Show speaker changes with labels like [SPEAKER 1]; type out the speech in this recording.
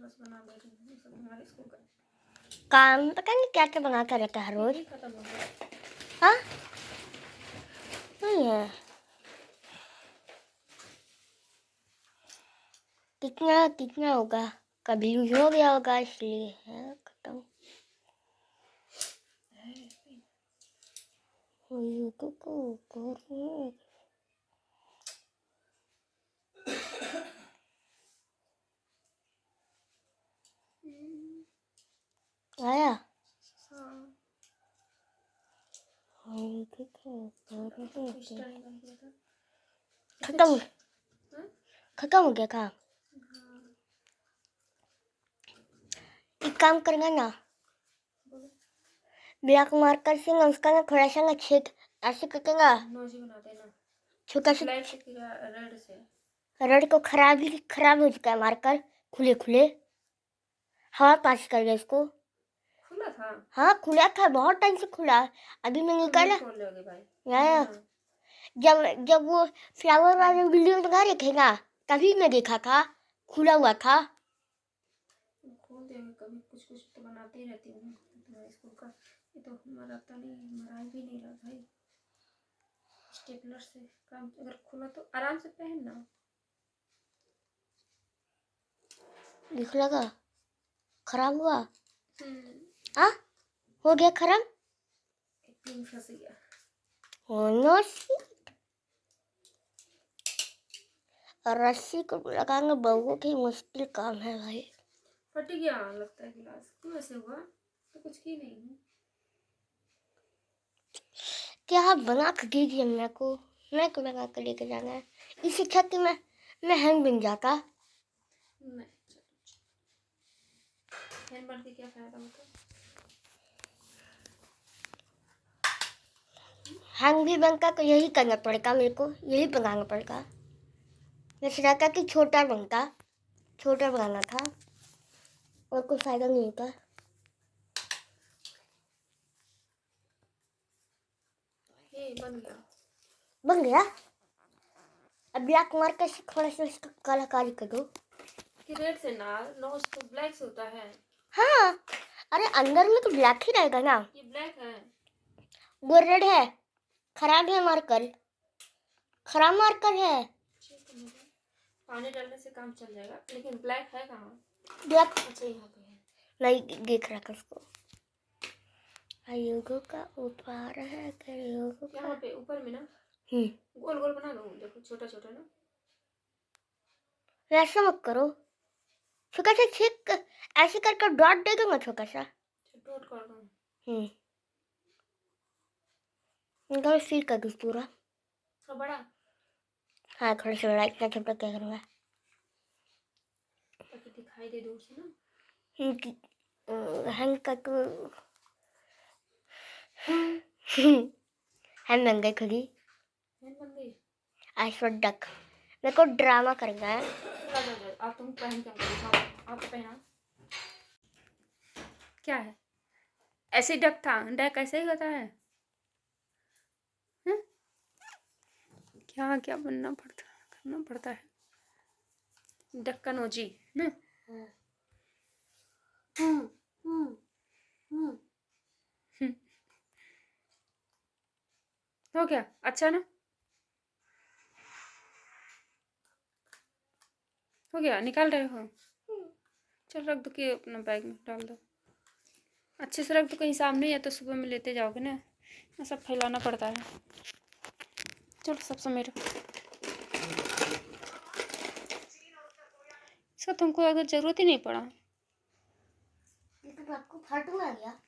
[SPEAKER 1] बस बना दे रही हूँ सब हमारे स्कूल का
[SPEAKER 2] काम पता नहीं क्या क्या बना कर रहता है रोज।
[SPEAKER 1] खत्म हो गया।
[SPEAKER 2] हाँ नहीं है कितना कितना होगा, कभी यूज हो गया होगा इसलिए है खत्म। आया
[SPEAKER 1] हाँ
[SPEAKER 2] खत्म खत्म हो गया काम।
[SPEAKER 1] हाँ
[SPEAKER 2] एक काम करेंगे ना, ब्लैक मार्कर से ना उसका ना थोड़ा सा ना छेद ऐसे करेंगे
[SPEAKER 1] नोजी बनाते हैं ना
[SPEAKER 2] छोटा सा
[SPEAKER 1] ब्लैक से रेड से।
[SPEAKER 2] रड को खराब हो चुका है मार्कर खुले खुले हवा पास कर गया इसको।
[SPEAKER 1] खुला था
[SPEAKER 2] हाँ खुला था बहुत टाइम से खुला अभी मैं निकाला
[SPEAKER 1] खोल लोगे भाई
[SPEAKER 2] यार। जब वो फ्लावर वाले वीडियो लगा रहे थे ना तभी मैं देखा था खुला हुआ था।
[SPEAKER 1] खोल देंगे कभी कुछ कुछ तो बनाते ही रहती हूँ तुम्हारे स्कूल का। ये तो मराता नहीं मरा भी नहीं रहा भाई स्टेपलर से काम अगर खुला तो आराम से पहनना।
[SPEAKER 2] दिख लगा खराब हुआ हाँ हो गया खराब
[SPEAKER 1] पिन फंस गया
[SPEAKER 2] होना सी और रस्सी को लगाना बहुत ही मुश्किल काम है भाई।
[SPEAKER 1] फट गया लगता है गिलास क्यों ऐसे हुआ तो कुछ की नहीं है।
[SPEAKER 2] क्या आप बना कर दीजिए मेरे को मैं को लगा कर लेके जाना है इस शिक्षा की मैं हैंग बन जाता।
[SPEAKER 1] नहीं चलो हैंग बन के क्या फायदा होता
[SPEAKER 2] हैंग भी बनता तो यही करना पड़ेगा मेरे को यही बनाना पड़ेगा। मैं सोचा था कि छोटा बनाना था और कोई फायदा नहीं होता।
[SPEAKER 1] ये
[SPEAKER 2] बन गया अब ब्लैक मार्कर से थोड़ा सा इसका कलाकारी कर दो
[SPEAKER 1] कि रेड से ना नोज तो ब्लैक से होता है।
[SPEAKER 2] हाँ अरे अंदर में तो ब्लैक ही रहेगा ना।
[SPEAKER 1] ये ब्लैक है
[SPEAKER 2] वो रेड है खराब है मार्कर खराब मार्कर है।
[SPEAKER 1] पानी डालने से काम चल जाएगा लेकिन ब्लैक है कहाँ
[SPEAKER 2] ब्लैक
[SPEAKER 1] अच्छा यहाँ पे है
[SPEAKER 2] नहीं देख रहा था उसको आयोगो का ऊपर है करियोगो
[SPEAKER 1] यहाँ पे ऊपर में ना गोल गोल बना लो देखो छोटा छोटा ना
[SPEAKER 2] वैसा मत करो छोटा सा छेक ऐसे करके डॉट दे दूंगा छोटा सा
[SPEAKER 1] डॉट कर दो
[SPEAKER 2] इधर फिर कर दूँ पूरा
[SPEAKER 1] थोड़ा बड़ा
[SPEAKER 2] हाँ थोड़ा सा बड़ा इतना छोटा क्या करूँगा
[SPEAKER 1] ताकि दिखाई दे दूर से ना
[SPEAKER 2] हैंग कर तो हैंग बन गई खुद ही
[SPEAKER 1] हैंग बन गई
[SPEAKER 2] आई डक मेरे को ड्रामा करना है।
[SPEAKER 1] आप तुम पहन के दिखाओ आप पहना क्या है ऐसे डक था डक ऐसे ही होता है क्या क्या बनना पड़ता है करना पड़ता है डक्कनोजी ना हो गया अच्छा ना हो गया निकाल रहे हो चल रख दो कि अपना बैग में डाल दो अच्छे से रख दो कहीं सामने या तो सुबह में लेते जाओगे ना ये सब फैलाना पड़ता है। चलो सब समेटो इसका तुमको अगर ज़रूरत ही नहीं पड़ा
[SPEAKER 2] ये तो आपको फाटू आ गया।